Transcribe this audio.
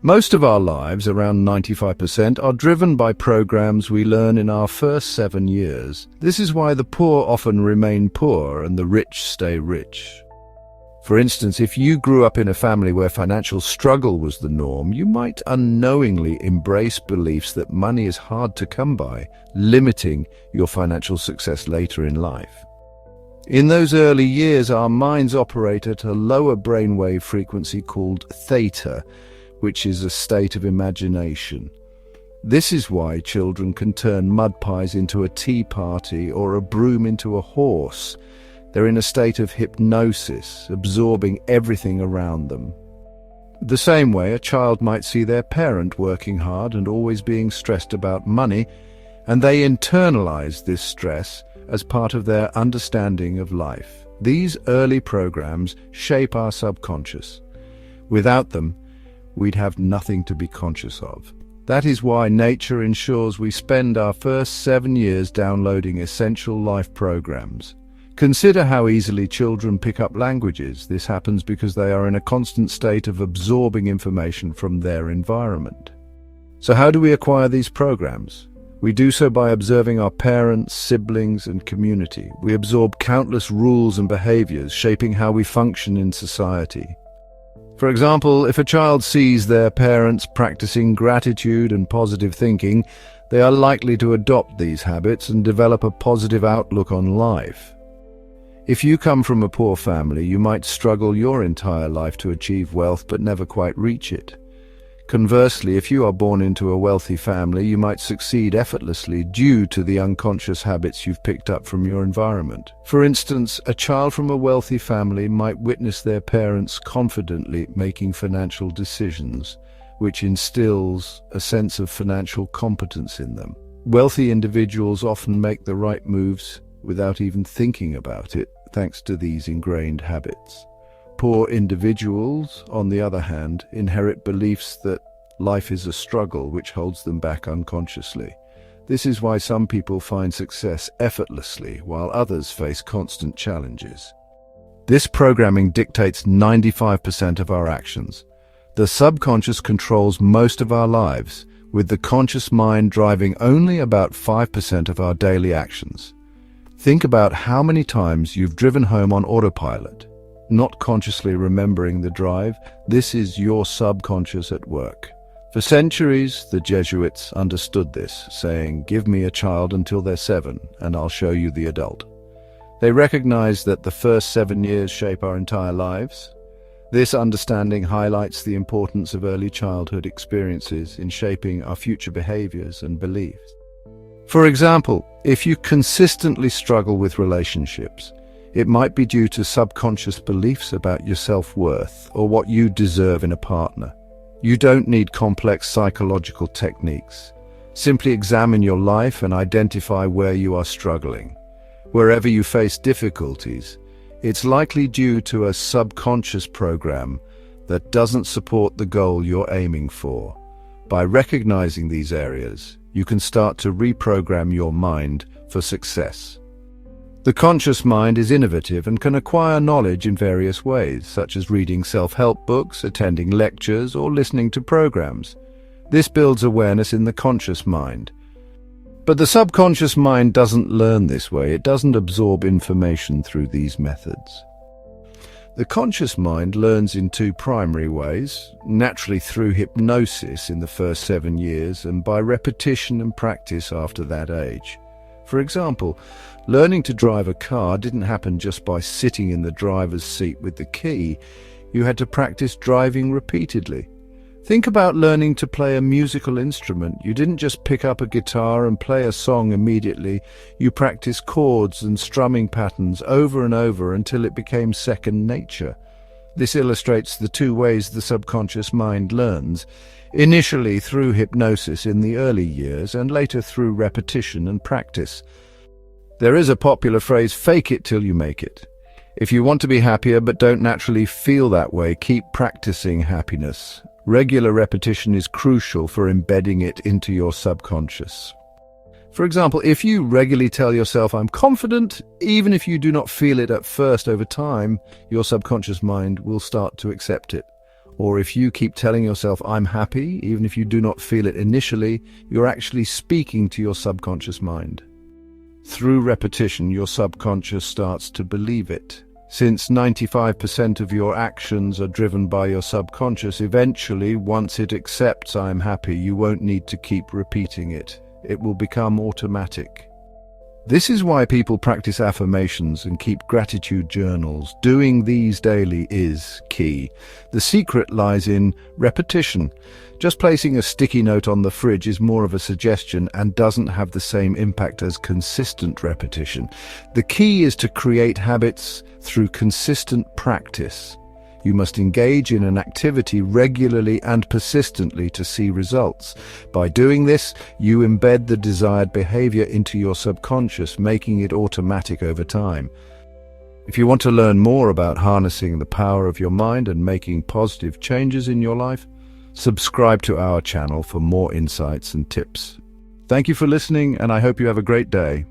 Most of our lives, around 95%, are driven by programs we learn in our first 7 years. This is why the poor often remain poor and the rich stay rich. For instance, if you grew up in a family where financial struggle was the norm, you might unknowingly embrace beliefs that money is hard to come by, limiting your financial success later in life. In those early years, our minds operate at a lower brainwave frequency called theta, which is a state of imagination. This is why children can turn mud pies into a tea party or a broom into a horse. They're in a state of hypnosis, absorbing everything around them. The same way, a child might see their parent working hard and always being stressed about money, and they internalize this stress as part of their understanding of life. These early programs shape our subconscious. Without them, we'd have nothing to be conscious of. That is why nature ensures we spend our first 7 years downloading essential life programs. Consider how easily children pick up languages. This happens because they are in a constant state of absorbing information from their environment. So how do we acquire these programs? We do so by observing our parents, siblings, and community. We absorb countless rules and behaviors, shaping how we function in society. For example, if a child sees their parents practicing gratitude and positive thinking, they are likely to adopt these habits and develop a positive outlook on life. If you come from a poor family, you might struggle your entire life to achieve wealth but never quite reach it. Conversely, if you are born into a wealthy family, you might succeed effortlessly due to the unconscious habits you've picked up from your environment. For instance, a child from a wealthy family might witness their parents confidently making financial decisions, which instills a sense of financial competence in them. Wealthy individuals often make the right moves without even thinking about it, thanks to these ingrained habits. Poor individuals, on the other hand, inherit beliefs that life is a struggle which holds them back unconsciously. This is why some people find success effortlessly, while others face constant challenges. This programming dictates 95% of our actions. The subconscious controls most of our lives, with the conscious mind driving only about 5% of our daily actions. Think about how many times you've driven home on autopilot, not consciously remembering the drive. This is your subconscious at work. For centuries, the Jesuits understood this, saying, "Give me a child until they're 7, and I'll show you the adult." They recognized that the first 7 years shape our entire lives. This understanding highlights the importance of early childhood experiences in shaping our future behaviors and beliefs. For example, if you consistently struggle with relationships, it might be due to subconscious beliefs about your self-worth or what you deserve in a partner. You don't need complex psychological techniques. Simply examine your life and identify where you are struggling. Wherever you face difficulties, it's likely due to a subconscious program that doesn't support the goal you're aiming for. By recognizing these areas, you can start to reprogram your mind for success. The conscious mind is innovative and can acquire knowledge in various ways, such as reading self-help books, attending lectures, or listening to programs. This builds awareness in the conscious mind. But the subconscious mind doesn't learn this way. It doesn't absorb information through these methods. The conscious mind learns in 2 primary ways: naturally through hypnosis in the first 7 years, and by repetition and practice after that age. For example, learning to drive a car didn't happen just by sitting in the driver's seat with the key. You had to practice driving repeatedly. Think about learning to play a musical instrument. You didn't just pick up a guitar and play a song immediately. You practiced chords and strumming patterns over and over until it became second nature. This illustrates the 2 ways the subconscious mind learns, initially through hypnosis in the early years and later through repetition and practice. There is a popular phrase, "fake it till you make it." If you want to be happier but don't naturally feel that way, keep practicing happiness. Regular repetition is crucial for embedding it into your subconscious. For example, if you regularly tell yourself, "I'm confident," even if you do not feel it at first, over time, your subconscious mind will start to accept it. Or if you keep telling yourself, I'm happy, even if you do not feel it initially, you're actually speaking to your subconscious mind. Through repetition, your subconscious starts to believe it. Since 95% of your actions are driven by your subconscious, eventually, once it accepts I'm happy, you won't need to keep repeating it. It will become automatic. This is why people practice affirmations and keep gratitude journals. Doing these daily is key. The secret lies in repetition. Just placing a sticky note on the fridge is more of a suggestion and doesn't have the same impact as consistent repetition. The key is to create habits through consistent practice. You must engage in an activity regularly and persistently to see results. By doing this, you embed the desired behavior into your subconscious, making it automatic over time. If you want to learn more about harnessing the power of your mind and making positive changes in your life, subscribe to our channel for more insights and tips. Thank you for listening, and I hope you have a great day.